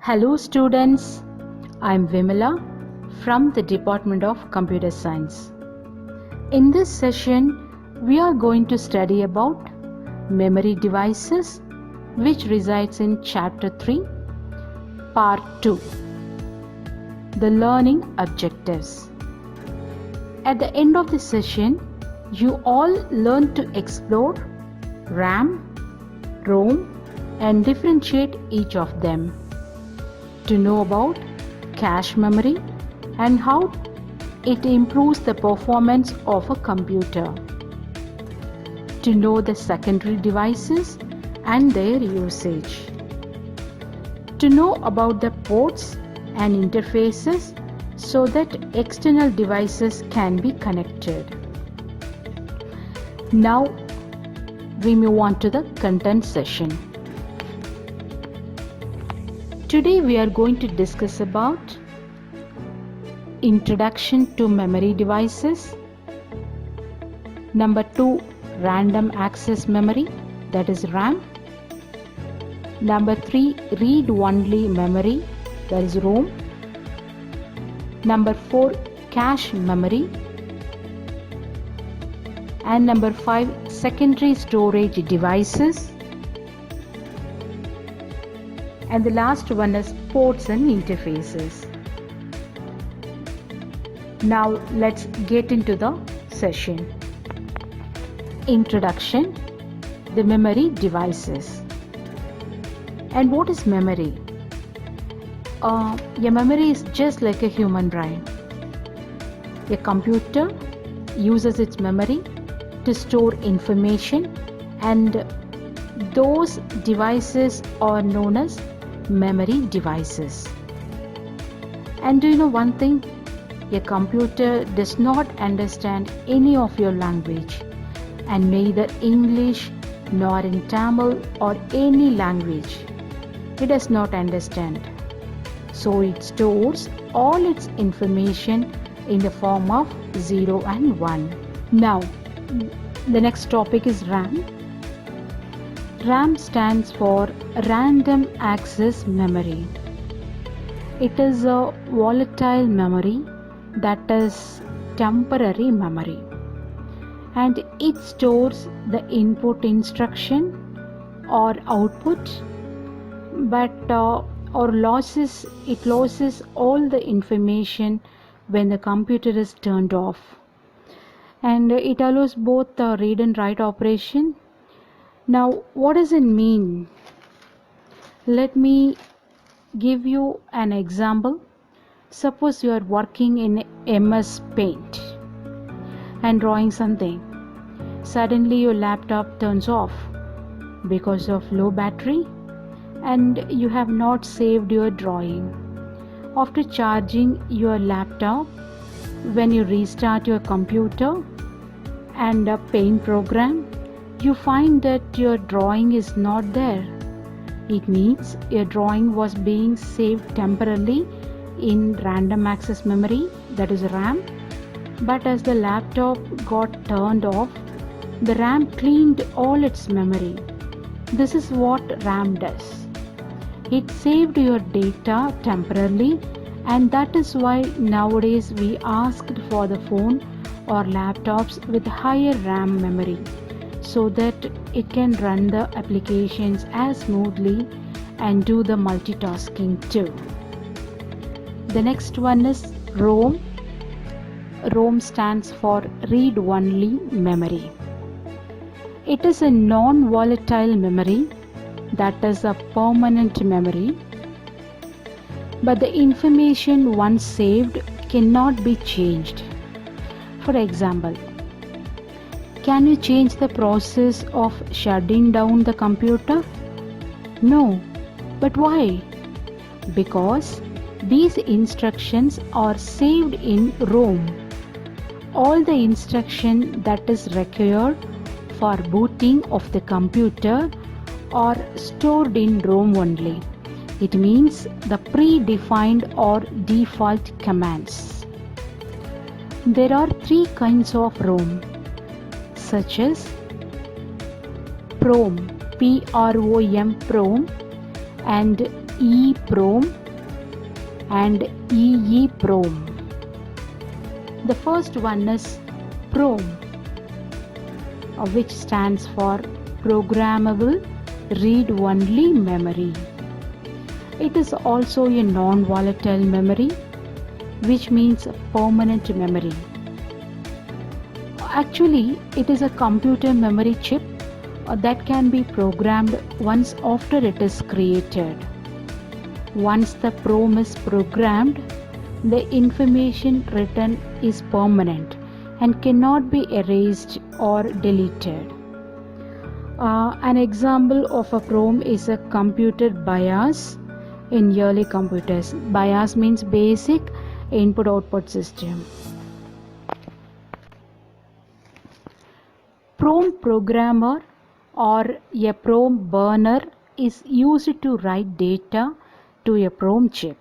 Hello students, I am Vimala from the Department of Computer Science. In this session, we are going to study about memory devices which resides in chapter 3, part 2, the learning objectives. At the end of the session, you all learn to explore RAM, ROM and differentiate each of them. To know about cache memory and how it improves the performance of a computer. To know the secondary devices and their usage. To know about the ports and interfaces so that external devices can be connected. Now we move on to the content session. Today we are going to discuss about introduction to memory devices. Number 2, random access memory, that is RAM. Number 3, read-only memory, that is ROM. Number 4, cache memory. And number 5, secondary storage devices. And the last one is ports and interfaces. Now let's get into the session. Introduction, the memory devices. And what is memory? A memory is just like a human brain. A computer uses its memory to store information, and those devices are known as memory devices. And do you know one thing? A computer does not understand any of your language, and neither English nor in Tamil or any language. It does not understand. So it stores all its information in the form of 0 and 1. Now, the next topic is RAM. RAM stands for Random Access Memory. It is a volatile memory, that is temporary memory, and it stores the input instruction or output, but it loses all the information when the computer is turned off, and it allows both the read and write operation. Now, what does it mean? Let me give you an example. Suppose you are working in MS Paint and drawing something. Suddenly your laptop turns off because of low battery and you have not saved your drawing. After charging your laptop, when you restart your computer and a Paint program, you find that your drawing is not there. It means your drawing was being saved temporarily in random access memory, that is RAM, but as the laptop got turned off, the RAM cleaned all its memory. This is what RAM does. It saved your data temporarily, and that is why nowadays we asked for the phone or laptops with higher RAM memory, so that it can run the applications as smoothly and do the multitasking too. The next one is ROM. ROM stands for read-only memory. It is a non-volatile memory, that is a permanent memory, but the information once saved cannot be changed. For example, can you change the process of shutting down the computer? No. But why? Because these instructions are saved in ROM. All the instruction that is required for booting of the computer are stored in ROM only. It means the predefined or default commands. There are 3 kinds of ROM, such as PROM, PROM, and EEPROM and EEPROM. The first one is PROM, which stands for Programmable Read-Only Memory. It is also a non-volatile memory, which means permanent memory. Actually, it is a computer memory chip that can be programmed once after it is created. Once the PROM is programmed, the information written is permanent and cannot be erased or deleted. An example of a PROM is a computer BIOS in early computers. BIOS means basic input-output system. PROM programmer or a PROM burner is used to write data to a PROM chip.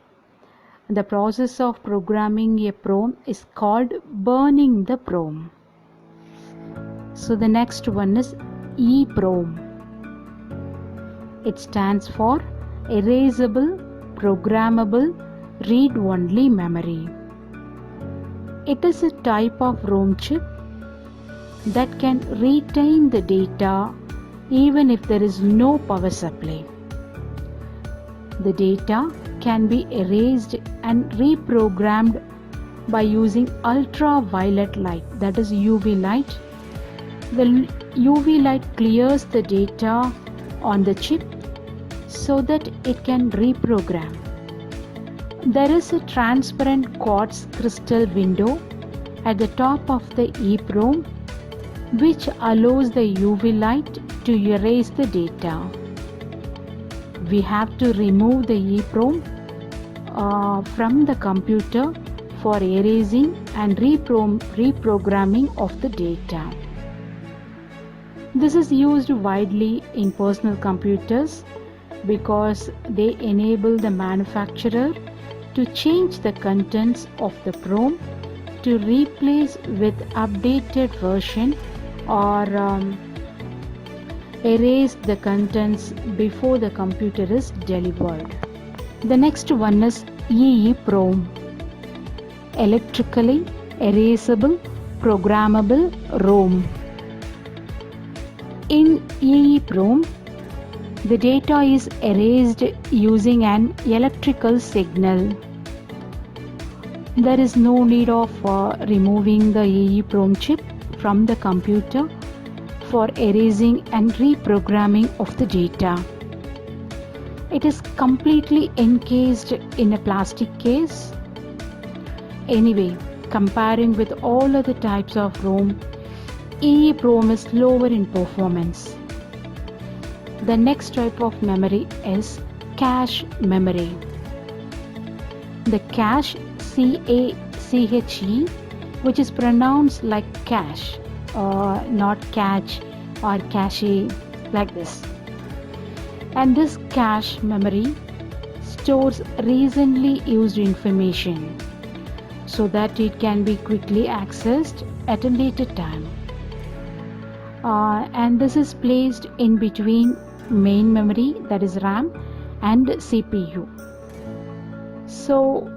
The process of programming a PROM is called burning the PROM. So the next one is EEPROM. It stands for Erasable Programmable Read-Only Memory. It is a type of ROM chip that can retain the data even if there is no power supply. The data can be erased and reprogrammed by using ultraviolet light, that is UV light. The UV light clears the data on the chip so that it can reprogram. There is a transparent quartz crystal window at the top of the EEPROM which allows the UV light to erase the data. We have to remove the EEPROM from the computer for erasing and reprogramming of the data. This is used widely in personal computers because they enable the manufacturer to change the contents of the PROM to replace with updated version or erase the contents before the computer is delivered. The next one is EEPROM, Electrically Erasable Programmable ROM. In EEPROM, the data is erased using an electrical signal. There is no need of removing the EEPROM chip from the computer for erasing and reprogramming of the data. It is completely encased in a plastic case. Anyway, comparing with all other types of ROM, EEPROM is lower in performance. The next type of memory is cache memory. The cache, C-A-C-H-E, which is pronounced like cache, not catch or cache, like this. And this cache memory stores recently used information so that it can be quickly accessed at a later time. And this is placed in between main memory, that is RAM, and CPU. So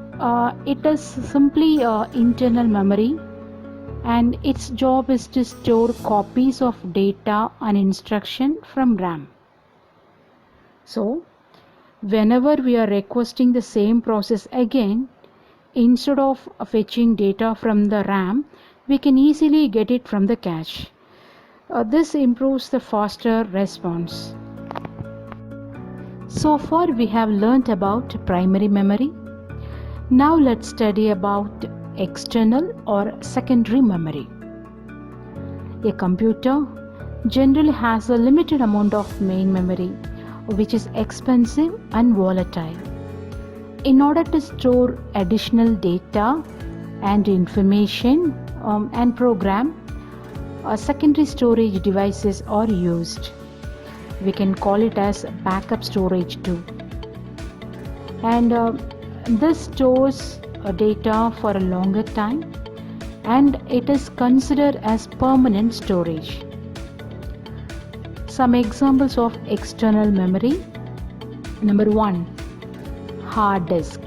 it is simply internal memory, and its job is to store copies of data and instruction from RAM. So whenever we are requesting the same process again, instead of fetching data from the RAM, we can easily get it from the cache. This improves the faster response. So far we have learnt about primary memory. Now let's study about external or secondary memory. A computer generally has a limited amount of main memory, which is expensive and volatile. In order to store additional data and information and program, secondary storage devices are used. We can call it as backup storage too. And this stores data for a longer time, and it is considered as permanent storage. Some examples of external memory. Number 1, hard disk.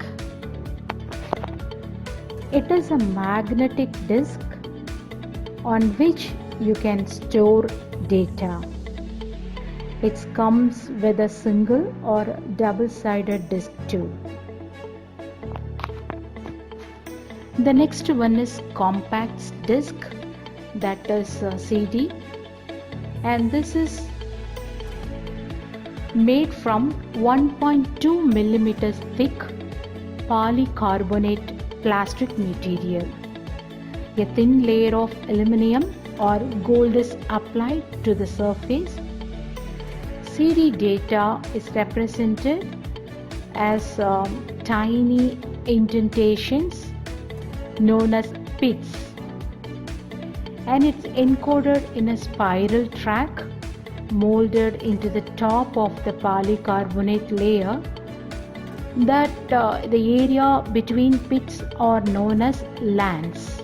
It is a magnetic disk on which you can store data. It comes with a single or double-sided disk too. The next one is compact disk, that is CD, and this is made from 1.2 millimeters thick polycarbonate plastic material. A thin layer of aluminum or gold is applied to the surface. CD data is represented as tiny indentations known as pits, and it's encoded in a spiral track molded into the top of the polycarbonate layer. That the area between pits are known as lands.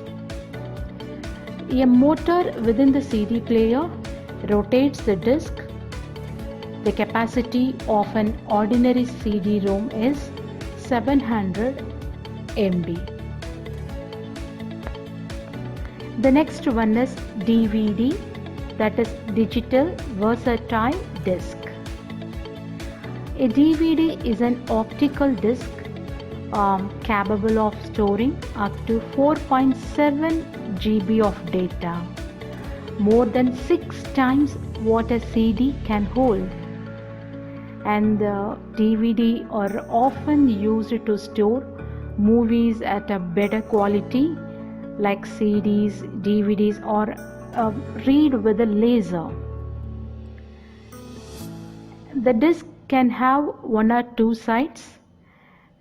A motor within the CD player rotates the disc. The capacity of an ordinary CD-ROM is 700 MB. The next one is DVD, that is digital versatile disc. A DVD is an optical disc capable of storing up to 4.7 GB of data, more than 6 times what a CD can hold. And the DVD are often used to store movies at a better quality, like CDs, DVDs, or read with a laser. The disc can have 1 or 2 sides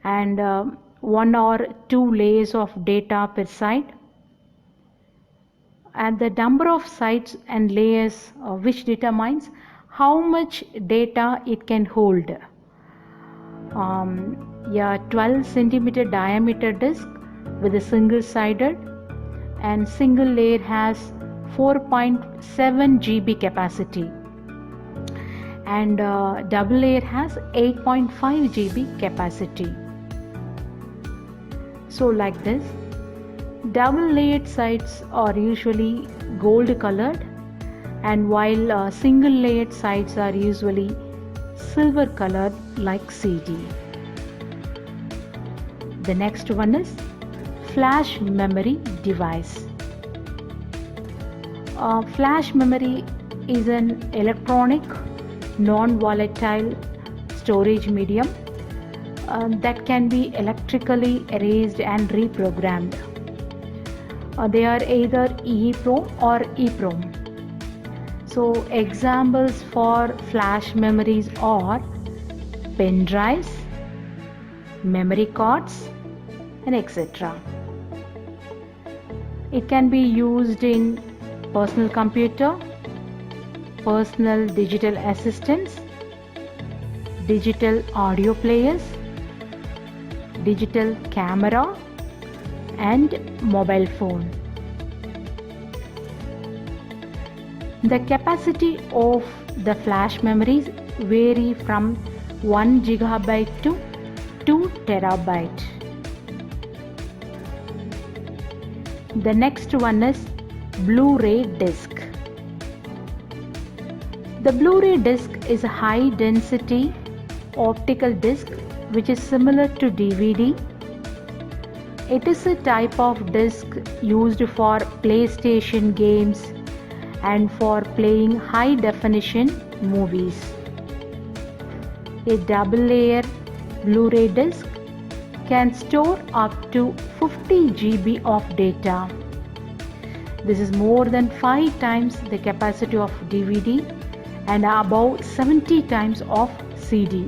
and 1 or 2 layers of data per side. And the number of sides and layers which determines how much data it can hold. A 12 centimeter diameter disc with a single sided and single layer has 4.7 GB capacity, and double layer has 8.5 GB capacity. So like this, double layered sides are usually gold colored, and while single layered sides are usually silver colored like CD. The next one is flash memory device. Flash memory is an electronic non-volatile storage medium that can be electrically erased and reprogrammed. They are either EEPROM or EEPROM. So examples for flash memories are pen drives, memory cards, and etc. It can be used in personal computer, personal digital assistants, digital audio players, digital camera, and mobile phone. The capacity of the flash memories vary from 1 GB to 2 TB. The next one is Blu-ray disc. The Blu-ray disc is a high density optical disc which is similar to DVD. It is a type of disc used for PlayStation games and for playing high definition movies. A double layer Blu-ray disc can store up to 50 GB of data. This is more than 5 times the capacity of DVD and above 70 times of CD.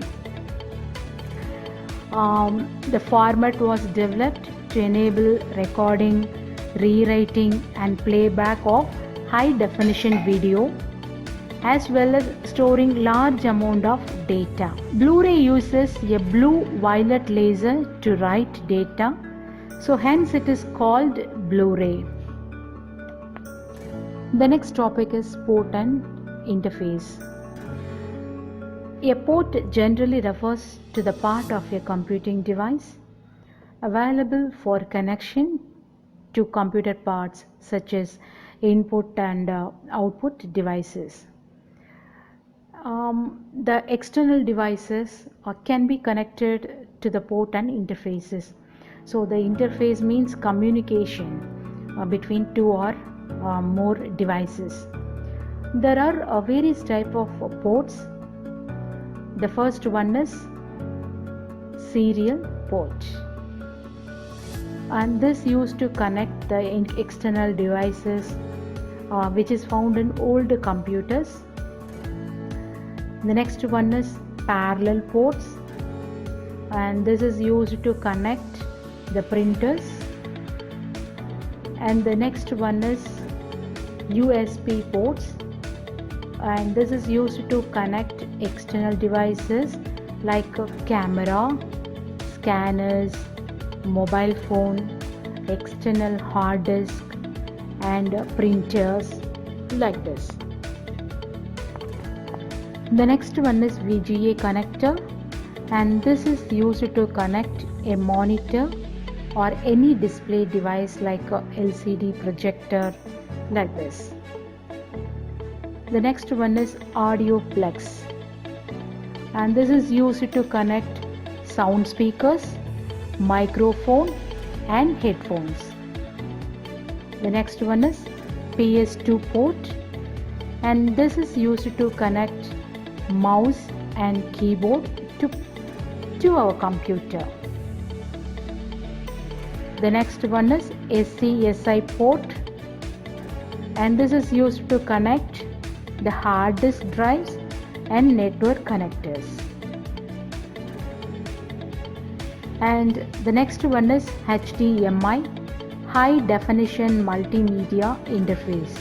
The format was developed to enable recording, rewriting, and playback of high definition video, as well as storing large amount of data. Blu-ray uses a blue-violet laser to write data, so hence it is called Blu-ray. The next topic is port and interface. A port generally refers to the part of a computing device available for connection to computer parts such as input and output devices. The external devices can be connected to the port and interfaces. So the interface means communication between two or more devices. There are various types of ports. The first one is serial port, and this used to connect the external devices which is found in old computers. The next one is parallel ports, and this is used to connect the printers. And the next one is USB ports, and this is used to connect external devices like camera, scanners, mobile phone, external hard disk and printers, like this. The next one is VGA connector, and this is used to connect a monitor or any display device like a LCD projector, like this. The next one is audio plex, and this is used to connect sound speakers, microphone and headphones. The next one is PS2 port, and this is used to connect mouse and keyboard to our computer. The next one is SCSI port, and this is used to connect the hard disk drives and network connectors. And the next one is HDMI, high definition multimedia interface.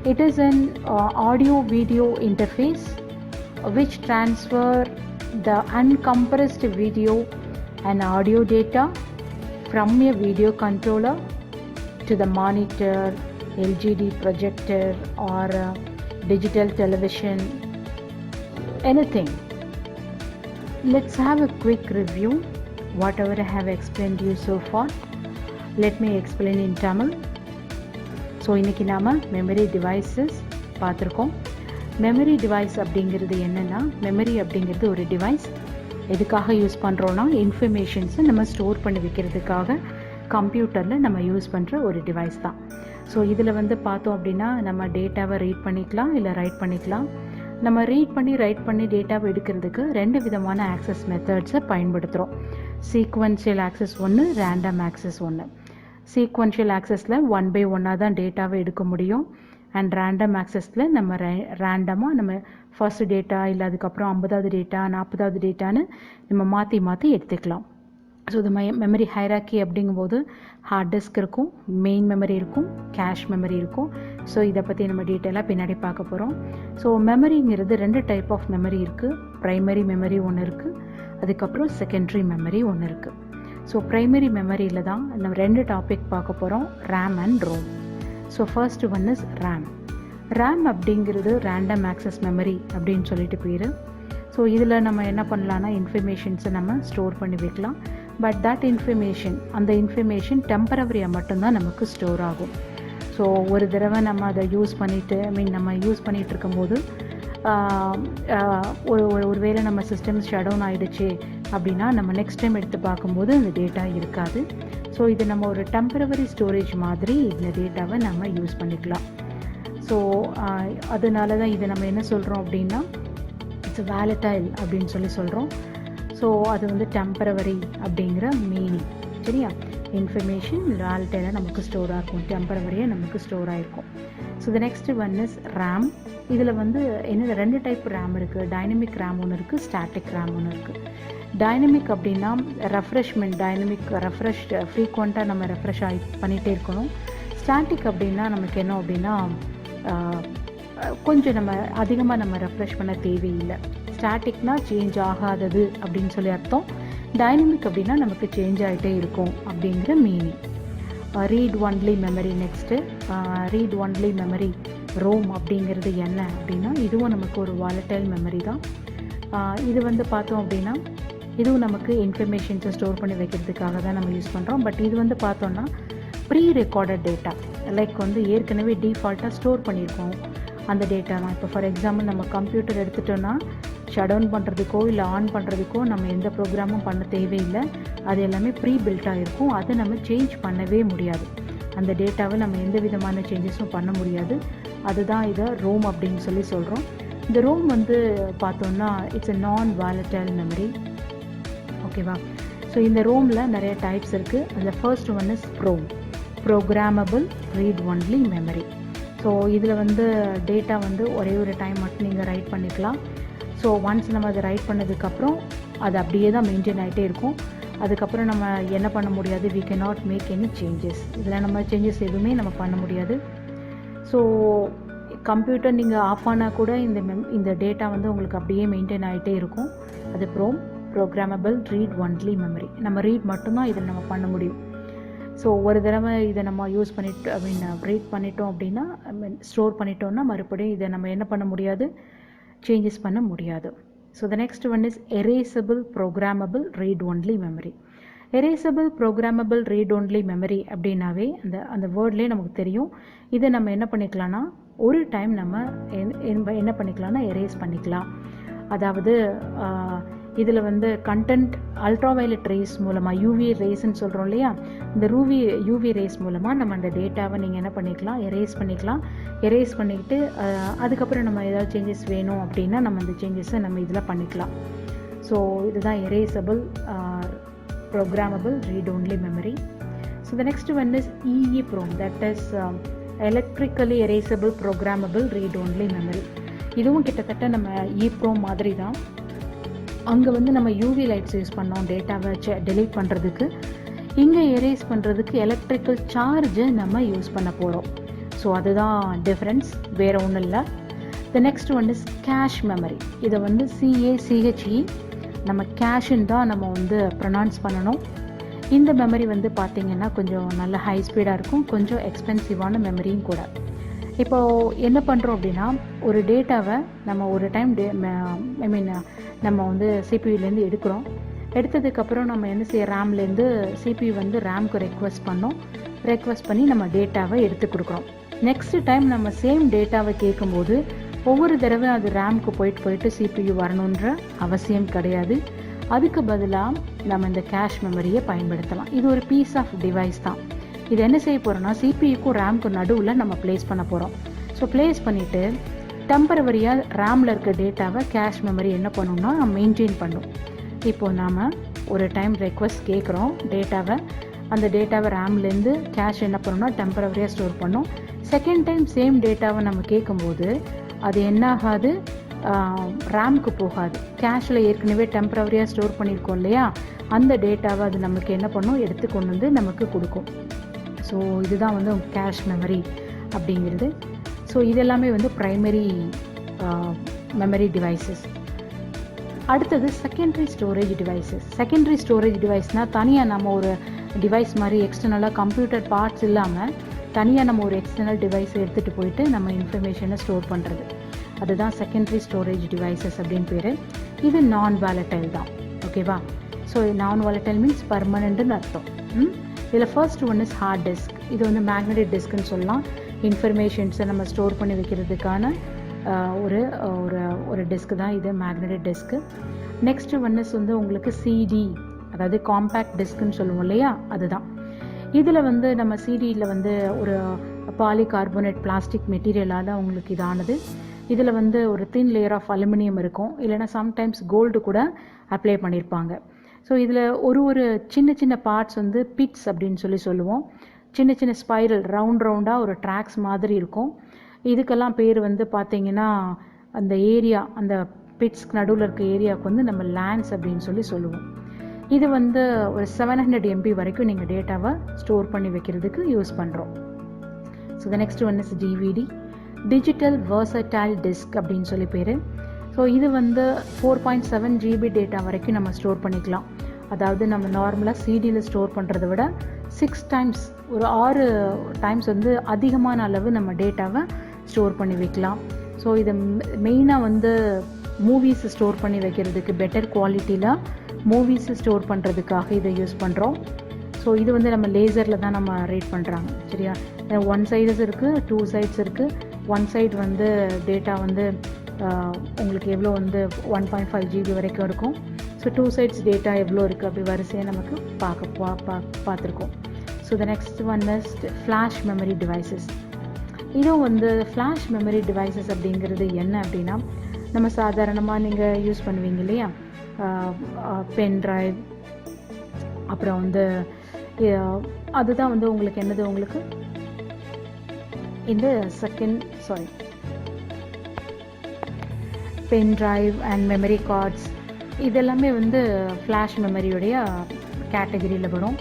It is an audio video interface which transfer the uncompressed video and audio data from a video controller to the monitor, LCD projector or digital television, anything. Let's have a quick review whatever I have explained to you so far. Let me explain in Tamil. So இன்றைக்கி நாம் memory devices பார்த்துருக்கோம். Memory device அப்படிங்கிறது என்னென்னா, memory அப்படிங்கிறது ஒரு device. எதுக்காக use பண்ணுறோன்னா, இன்ஃபர்மேஷன்ஸை நம்ம ஸ்டோர் பண்ணி வைக்கிறதுக்காக கம்ப்யூட்டரில் நம்ம யூஸ் பண்ணுற ஒரு டிவைஸ் தான். ஸோ இதில் பார்த்தோம் அப்படின்னா நம்ம டேட்டாவை ரீட் பண்ணிக்கலாம் இல்லை ரைட் பண்ணிக்கலாம். நம்ம ரீட் பண்ணி ரைட் பண்ணி டேட்டாவை எடுக்கிறதுக்கு ரெண்டு விதமான ஆக்சஸ் மெத்தட்ஸை பயன்படுத்துகிறோம். சீக்வென்ஷியல் ஆக்சஸ் ஒன்று, ரேண்டம் ஆக்சஸ் ஒன்று. சீக்வென்ஷியல் ஆக்சஸில் 1 by 1 தான் டேட்டாவை எடுக்க முடியும். அண்ட் ரேண்டம் ஆக்சஸில் நம்ம ரேண்டமாக நம்ம ஃபர்ஸ்ட் டேட்டா இல்லை அதுக்கப்புறம் 50வது டேட்டா 40வது டேட்டான்னு நம்ம மாற்றி மாற்றி எடுத்துக்கலாம். ஸோ இது மெமரி ஹைராக்கி அப்படிங்கும்போது ஹார்ட் டிஸ்க் இருக்கும், மெயின் மெமரி இருக்கும், கேஷ் மெமரி இருக்கும். ஸோ இதை பற்றி நம்ம டீட்டெயிலாக பின்னாடி பார்க்க போகிறோம். ஸோ மெமரிங்கிறது ரெண்டு டைப் ஆஃப் மெமரி இருக்குது. ப்ரைமரி மெமரி ஒன்று இருக்குது, அதுக்கப்புறம் செகண்டரி மெமரி ஒன்று இருக்குது. ஸோ ப்ரைமரி மெமரியில் தான் நம்ம ரெண்டு டாபிக் பார்க்க போகிறோம், RAM and ROM. So first one is RAM. RAM அப்படிங்கிறது ரேண்டம் ஆக்சஸ் மெமரி அப்படின்னு சொல்லிட்டு பேர். ஸோ இதில் நம்ம என்ன பண்ணலான்னா, இன்ஃபர்மேஷன்ஸை நம்ம ஸ்டோர் பண்ணி வைக்கலாம். பட் தட் இன்ஃபர்மேஷன், அந்த இன்ஃபர்மேஷன் டெம்பரவரியாக மட்டும்தான் நமக்கு ஸ்டோர் ஆகும். ஸோ ஒரு தடவை நம்ம அதை யூஸ் பண்ணிவிட்டு நம்ம யூஸ் பண்ணிகிட்டு இருக்கும்போது ஒரு வேளை நம்ம சிஸ்டம் ஷட் டவுன் ஆகிடுச்சு அப்படின்னா நம்ம நெக்ஸ்ட் டைம் எடுத்து பார்க்கும்போது அந்த டேட்டா இருக்காது. ஸோ இது நம்ம ஒரு டெம்பரவரி ஸ்டோரேஜ் மாதிரி இந்த டேட்டாவை நம்ம யூஸ் பண்ணிக்கலாம். ஸோ அதனால தான் இதை நம்ம என்ன சொல்கிறோம் அப்படின்னா, இட்ஸ் வேலடைல் அப்படின்னு சொல்கிறோம். ஸோ அது டெம்பரவரி அப்படிங்கிற மீனிங். சரியா? இன்ஃபர்மேஷன் வேலடைலாக நமக்கு ஸ்டோர் ஆகும், டெம்பரவரியாக நமக்கு ஸ்டோர் ஆகிருக்கும். So the next one is RAM. இதில் என்ன ரெண்டு டைப் ரேம் இருக்குது. டைனமிக் ரேம் ஒன்று இருக்குது, ஸ்டாட்டிக் ரேம் ஒன்று இருக்குது. டைனமிக் அப்படின்னா ரெஃப்ரெஷ்மெண்ட், டைனமிக் ரெஃப்ரெஷ் ஃப்ரீக்வெண்ட்டாக நம்ம ரெஃப்ரெஷ் பண்ணிகிட்டே இருக்கணும். ஸ்டாட்டிக் அப்படின்னா நமக்கு என்ன அப்படின்னா கொஞ்சம் நம்ம அதிகமாக நம்ம ரெஃப்ரெஷ் பண்ண தேவையில்லை. ஸ்டாட்டிக்னால் சேஞ்ச் ஆகாதது அப்படின்னு சொல்லி அர்த்தம். டைனமிக் அப்படின்னா நமக்கு சேஞ்ச் ஆகிட்டே இருக்கும் அப்படிங்கிற meaning. Read only memory. Next read only memory ROM அப்படிங்கிறது என்ன அப்படின்னா, இதுவும் நமக்கு ஒரு வாலட்டைல் மெமரி தான். இது வந்து பார்த்தோம் அப்படின்னா, இதுவும் நமக்கு இன்ஃபர்மேஷன்ஸை ஸ்டோர் பண்ணி வைக்கிறதுக்காக தான் நம்ம யூஸ் பண்ணுறோம். பட் இது வந்து பார்த்தோன்னா ப்ரீ ரெக்கார்டட் டேட்டா, லைக் வந்து ஏற்கனவே டிஃபால்ட்டாக ஸ்டோர் பண்ணியிருக்கோம் அந்த டேட்டா தான். இப்போ ஃபார் எக்ஸாம்பிள் நம்ம கம்ப்யூட்டர் எடுத்துட்டோன்னா ஷட் டவுன் பண்ணுறதுக்கோ இல்லை ஆன் பண்ணுறதுக்கோ நம்ம எந்த ப்ரோக்ராமும் பண்ண தேவையில்லை. அது எல்லாமே ப்ரீ பில்ட்டாக இருக்கும். அதை நம்ம சேஞ்ச் பண்ணவே முடியாது. அந்த டேட்டாவை நம்ம எந்த விதமான சேஞ்சஸும் பண்ண முடியாது. அதுதான் இதை ரோம் அப்படின்னு சொல்லி சொல்கிறோம். இந்த ரோம் வந்து பார்த்தோன்னா இட்ஸ் எ நான் வாலட்டைல் மெமரி. ஓகேவா? ஸோ இந்த ரோமில் நிறைய டைப்ஸ் இருக்குது. அதில் first one is programmable read only memory. So இதில் வந்து டேட்டா வந்து ஒரே ஒரு டைம் மட்டும் நீங்கள் ரைட் பண்ணிக்கலாம். ஸோ ஒன்ஸ் நம்ம அதை ரைட் பண்ணதுக்கப்புறம் அது அப்படியே தான் மெயின்டைன் ஆகிட்டே இருக்கும். அதுக்கப்புறம் நம்ம என்ன பண்ண முடியாது, we cannot make any changes. இதில் நம்ம சேஞ்சஸ் எதுவுமே நம்ம பண்ண முடியாது. ஸோ கம்ப்யூட்டர் நீங்கள் ஆஃப் ஆனால் கூட இந்த டேட்டா வந்து உங்களுக்கு அப்படியே மெயின்டைன் ஆகிட்டே இருக்கும். அது ப்ரோக்ராமபிள் ரீட் ஒன்லி மெமரி. நம்ம ரீட் மட்டும்தான் இதில் நம்ம பண்ண முடியும். ஸோ ஒரு தடவை இதை நம்ம யூஸ் பண்ணிட்டு ரீட் பண்ணிட்டோம் அப்படின்னா, ஸ்டோர் பண்ணிட்டோம்னா மறுபடியும் இதை நம்ம என்ன பண்ண முடியாது, சேஞ்சஸ் பண்ண முடியாது. So the next one is erasable programmable read only memory. Erasable programmable read only memory அப்படின்னாவே அந்த வேர்ட்லேயே நமக்கு தெரியும். இதை நம்ம என்ன பண்ணிக்கலாம்னா, ஒரு டைம் நம்ம என்ன பண்ணிக்கலாம்னா எரேஸ் பண்ணிக்கலாம். அதாவது இதில் வந்து கண்டென்ட் அல்ட்ராவயலட் ரேஸ் மூலமாக, யூவி ரேஸ்ன்னு சொல்கிறோம் இல்லையா, இந்த யூவி ரேஸ் மூலமாக நம்ம அந்த டேட்டாவை நீங்கள் என்ன பண்ணிக்கலாம், எரேஸ் பண்ணிக்கலாம். எரேஸ் பண்ணிக்கிட்டு அதுக்கப்புறம் நம்ம ஏதாவது சேஞ்சஸ் வேணும் அப்படின்னா நம்ம அந்த சேஞ்சஸை நம்ம இதில் பண்ணிக்கலாம். ஸோ இதுதான் erasable programmable read only memory. So the next one is EEPROM, that is electrically erasable programmable read only memory. இதுவும் கிட்டத்தட்ட நம்ம EEPROM மாதிரி தான். அங்கே வந்து நம்ம யூவி லைட்ஸ் யூஸ் பண்ணோம் டேட்டாவை டெலீட் பண்ணுறதுக்கு. இங்கே எரேஸ் பண்ணுறதுக்கு எலக்ட்ரிக்கல் சார்ஜை நம்ம யூஸ் பண்ண போகிறோம். ஸோ அதுதான் டிஃப்ரென்ஸ், வேறு ஒன்றும் இல்லை. The next one is cache memory. இதை வந்து CACHE நம்ம கேஷுன்னு தான் நம்ம வந்து ப்ரொனவுன்ஸ் பண்ணணும். இந்த மெமரி வந்து பார்த்திங்கன்னா கொஞ்சம் நல்ல ஹை ஸ்பீடாக இருக்கும், கொஞ்சம் எக்ஸ்பென்சிவான மெமரியும் கூட. இப்போது என்ன பண்ணுறோம் அப்படின்னா, ஒரு டேட்டாவை நம்ம ஒரு டைம் நம்ம வந்து சிபியூலேருந்து எடுக்கிறோம். எடுத்ததுக்கப்புறம் நம்ம என்ன செய்ய, ரேம்லேருந்து சிபியூ வந்து ரேம்க்கு ரெக்வஸ்ட் பண்ணி நம்ம டேட்டாவை எடுத்து கொடுக்குறோம். நெக்ஸ்ட் டைம் நம்ம சேம் டேட்டாவை கேட்கும்போது ஒவ்வொரு தடவை அது ரேம்க்கு போயிட்டு சிபியூ வரணுன்ற அவசியம் கிடையாது. அதுக்கு பதிலாக நம்ம இந்த கேஷ் மெமரியை பயன்படுத்தலாம். இது ஒரு பீஸ் ஆஃப் டிவைஸ் தான். இது என்ன செய்ய போகிறோம்னா, சிபியூக்கும் ரேம்க்கு நடுவில் நம்ம ப்ளேஸ் பண்ண போகிறோம். ஸோ ப்ளேஸ் பண்ணிவிட்டு டெம்பரவரியாக ரேமில் இருக்க டேட்டாவை கேஷ் மெமரி என்ன பண்ணணும்னா மெயின்டைன் பண்ணும். இப்போது நாம் ஒரு டைம் ரெக்வஸ்ட் கேட்குறோம் டேட்டாவை, அந்த டேட்டாவை ரேம்லேருந்து கேஷ் என்ன பண்ணணும்னா டெம்பரவரியாக ஸ்டோர் பண்ணோம். செகண்ட் டைம் சேம் டேட்டாவை நம்ம கேட்கும்போது அது என்ன ஆகாது, ரேம்க்கு போகாது. கேஷில் ஏற்கனவே டெம்பரவரியாக ஸ்டோர் பண்ணியிருக்கோம் இல்லையா, அந்த டேட்டாவை அது நமக்கு என்ன பண்ணும், எடுத்து கொண்டு வந்து நமக்கு கொடுக்கும். ஸோ இதுதான் வந்து கேஷ் மெமரி அப்படிங்கிறது. ஸோ இதெல்லாமே வந்து ப்ரைமரி மெமரி டிவைசஸ். அடுத்தது secondary storage devices. Secondary storage டிவைஸ்னால் தனியாக நம்ம ஒரு டிவைஸ் மாதிரி எக்ஸ்டர்னலாக கம்ப்யூட்டர் பார்ட்ஸ் இல்லாமல் தனியாக நம்ம ஒரு எக்ஸ்டர்னல் டிவைஸை எடுத்துகிட்டு போயிட்டு நம்ம இன்ஃபர்மேஷனை ஸ்டோர் பண்ணுறது. அதுதான் செகண்டரி ஸ்டோரேஜ் டிவைசஸ் அப்படின்னு பேர். இது நான் வாலட்டைல் தான். ஓகேவா? ஸோ நான் வாலட்டைல் மீன்ஸ் பர்மனெண்ட்டுன்னு அர்த்தம். இதில் first one is hard disk. இது வந்து மேக்னெட்டிக் டிஸ்க்குன்னு சொல்லலாம். இன்ஃபர்மேஷன்ஸை நம்ம ஸ்டோர் பண்ணி வைக்கிறதுக்கான ஒரு டிஸ்க் தான் இது, magnetic disc. Next one is வந்து உங்களுக்கு சிடி, அதாவது காம்பேக்ட் டிஸ்க்குன்னு சொல்லுவோம் இல்லையா, அதுதான். இதில் வந்து நம்ம சிடியில் வந்து ஒரு பாலிகார்போனேட் பிளாஸ்டிக் மெட்டீரியலால் உங்களுக்கு இதானது. இதில் வந்து ஒரு தின் லேயர் ஆஃப் அலுமினியம் இருக்கும், இல்லைனா சம்டைம்ஸ் கோல்டு கூட அப்ளை பண்ணியிருப்பாங்க. ஸோ இதில் ஒரு சின்ன சின்ன பார்ட்ஸ் வந்து பிட்ஸ் அப்படின்னு சொல்லுவோம். சின்ன சின்ன ஸ்பைரல் ரவுண்டாக ஒரு ட்ராக்ஸ் மாதிரி இருக்கும். இதுக்கெல்லாம் பேர் வந்து பார்த்திங்கன்னா அந்த ஏரியா, அந்த பிட்ஸ்க்கு நடுவில் இருக்க ஏரியாவுக்கு வந்து நம்ம லேண்ட்ஸ் அப்படின்னு சொல்லுவோம். இது வந்து ஒரு 700 MB வரைக்கும் நீங்கள் டேட்டாவை ஸ்டோர் பண்ணி வைக்கிறதுக்கு யூஸ் பண்ணுறோம். So the next one is DVD, digital versatile disk அப்படின்னு பேர். ஸோ இது வந்து 4.7 GB டேட்டா வரைக்கும் நம்ம ஸ்டோர் பண்ணிக்கலாம். அதாவது நம்ம நார்மலாக சிடியில் ஸ்டோர் பண்ணுறதை விட 6 டைம்ஸ், ஒரு 6 டைம்ஸ் வந்து அதிகமான அளவு நம்ம டேட்டாவை ஸ்டோர் பண்ணி வைக்கலாம். ஸோ இதை மெயினாக வந்து மூவிஸ் ஸ்டோர் பண்ணி வைக்கிறதுக்கு, பெட்டர் குவாலிட்டியில் மூவிஸ் ஸ்டோர் பண்ணுறதுக்காக இதை யூஸ் பண்ணுறோம். ஸோ இது வந்து நம்ம லேசரில் தான் நம்ம ரீட் பண்ணுறாங்க. சரியா, 1 சைட்ஸ் இருக்குது, 2 சைட்ஸ் இருக்குது. 1 சைடு வந்து டேட்டா வந்து உங்களுக்கு எவ்வளோ வந்து 1.5 GB வரைக்கும் இருக்கும். ஸோ 2 சைட்ஸ் டேட்டா எவ்வளோ இருக்குது அப்படி வரிசையாக நமக்கு பார்த்துருக்கோம். So the next one is flash memory devices. இதுவும் வந்து ஃப்ளாஷ் மெமரி டிவைசஸ் அப்படிங்கிறது என்ன அப்படின்னா, நம்ம சாதாரணமாக நீங்கள் யூஸ் பண்ணுவீங்க இல்லையா, பென் ட்ரைவ், அப்புறம் வந்து அதுதான் வந்து உங்களுக்கு என்னது, உங்களுக்கு இந்த pen drive and memory cards இதெல்லாமே வந்து ஃப்ளாஷ் மெமரியுடைய கேட்டகரியில் வரும்.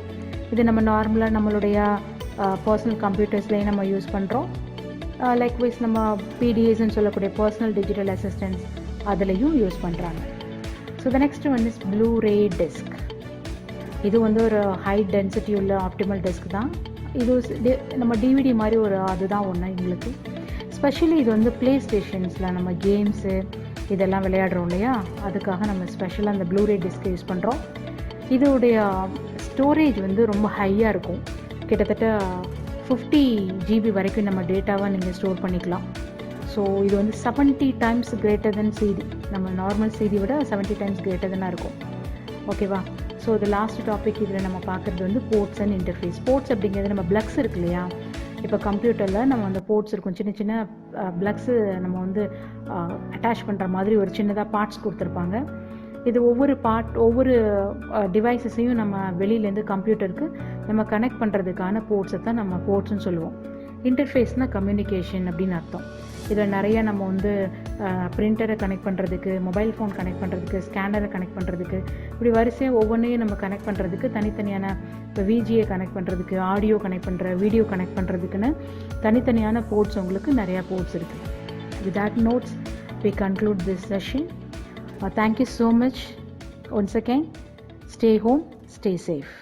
இது நம்ம நார்மலாக நம்மளுடைய பர்சனல் கம்ப்யூட்டர்ஸ்லேயே நம்ம யூஸ் பண்ணுறோம். லைக்வைஸ் நம்ம பிடிஎஸ்ன்னு சொல்லக்கூடிய பர்சனல் டிஜிட்டல் அசிஸ்டன்ஸ் அதுலேயும் யூஸ் பண்ணுறாங்க. So the next one is Blu-ray disk. இது வந்து ஒரு ஹை டென்சிட்டி உள்ள ஆப்டிமல் டிஸ்க் தான். இது நம்ம டிவிடி மாதிரி ஒரு அதுதான் ஒன்று எங்களுக்கு. ஸ்பெஷலி இது வந்து ப்ளே ஸ்டேஷன்ஸில் நம்ம கேம்ஸு இதெல்லாம் விளையாடுறோம் இல்லையா, அதுக்காக நம்ம ஸ்பெஷலாக அந்த ப்ளூரே டிஸ்க் யூஸ் பண்ணுறோம். இதோடைய ஸ்டோரேஜ் வந்து ரொம்ப ஹையாக இருக்கும். கிட்டத்தட்ட 50 GB வரைக்கும் நம்ம டேட்டாவை நீங்கள் ஸ்டோர் பண்ணிக்கலாம். ஸோ இது வந்து 70 times கிரேட்டர் தென் சிடி. நம்ம நார்மல் சிடி விட 70 times கிரேட்டர் தென்னாக இருக்கும். ஓகேவா? ஸோ இது லாஸ்ட் டாபிக். இதில் நம்ம பார்க்குறது வந்து போர்ட்ஸ் அண்ட் இன்டர்ஃபேஸ். போர்ட்ஸ் அப்படிங்கிறது நம்ம ப்ளக்ஸ் இருக்கு இல்லையா, இப்போ கம்ப்யூட்டரில் நம்ம அந்த போர்ட்ஸ் இருக்கும், சின்ன சின்ன ப்ளக்ஸு நம்ம வந்து அட்டாச் பண்ணுற மாதிரி ஒரு சின்னதாக பார்ட்ஸ் கொடுத்துருப்பாங்க. இது ஒவ்வொரு டிவைஸஸையும் நம்ம வெளியிலேருந்து கம்ப்யூட்டருக்கு நம்ம கனெக்ட் பண்ணுறதுக்கான போர்ட்ஸை தான் நம்ம போர்ட்ஸ்ன்னு சொல்லுவோம். இன்டர்ஃபேஸ்னால் கம்யூனிகேஷன் அப்படின்னு அர்த்தம். இதில் நிறையா நம்ம வந்து பிரிண்டரை கனெக்ட் பண்ணுறதுக்கு, மொபைல் ஃபோன் கனெக்ட் பண்ணுறதுக்கு, ஸ்கேனரை கனெக்ட் பண்ணுறதுக்கு, இப்படி வரிசையாக ஒவ்வொன்றையும் நம்ம கனெக்ட் பண்ணுறதுக்கு தனித்தனியான, இப்போ விஜிஏ கனெக்ட் பண்ணுறதுக்கு, ஆடியோ கனெக்ட் பண்ணுற, வீடியோ கனெக்ட் பண்ணுறதுக்குன்னு தனித்தனியான போர்ட்ஸ் உங்களுக்கு நிறையா போர்ட்ஸ் இருக்குது. With that notes, we conclude this session. Thank you so much. Once again, stay home, stay safe.